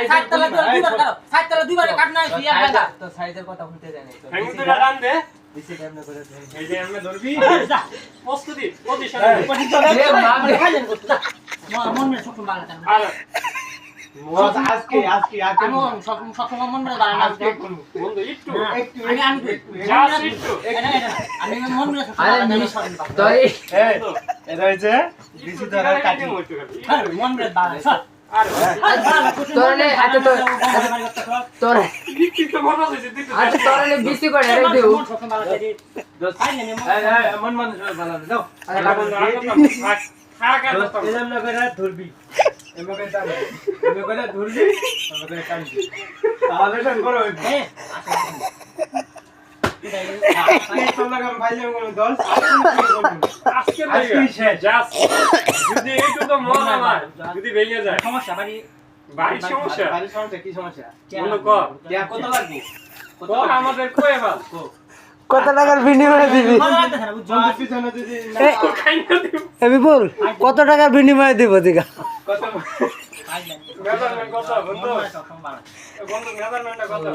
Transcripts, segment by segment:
সাইতলা দুইবার কাটো সাইতলা দুইবার কাট না তুই এক জায়গা তো সাইজের কথা বলতে জানি তো হ্যাং দুটা টান দে বেশি টাইম না করে এই যে আমরা ধরবি প্রস্তুতি পজিশন এ মা খাইলেন করতে যা মন মে সব ভালো টান আর আজকে আমি সব মন মে ভালো না বন্ধু একটু আমি জাস্ট একটু আমি মন মে সব তোরে এটা হচ্ছে বেশি ধরা কাটি মন মে ভালো সব আর তোরে আচ্ছা তোরে কি তো মনে হচ্ছে দিতে আচ্ছা তোরে বেশি করে রে দেও সব ভালো করে মন মন ভালো দাও আচ্ছা বন্ধু আর থাকা তো এরম না করে ধরবি এমকে টান এমকে করে ধরবি এমকে টানবি তাহলে টান করো যদি একটু তো মন আমার যদি ভেঙে যায় সমস্যা বাড়ি বাড়ির সমস্যা কি সমস্যা বন্ধু ক কত লাগবে কত আমাদের কয়ে ভাল কত টাকার বিনিময়ে দিবি ভালো লাগতেছে না বুঝছো পিছনে যদি খাইনা দিব বিপুল কত টাকার বিনিময়ে দিব দিগা কত মেজারমেন্ট কত বন্ধু বন্ধু মেজারমেন্টটা কত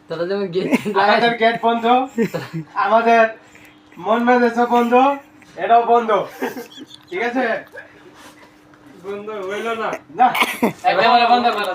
তোরা যেমন গেট আমাদের গেট বন্ধ আমাদের মন মেজাজ বন্ধ এটাও বন্ধ ঠিক আছে বন্ধু হইল না না একেবারে বন্ধ করো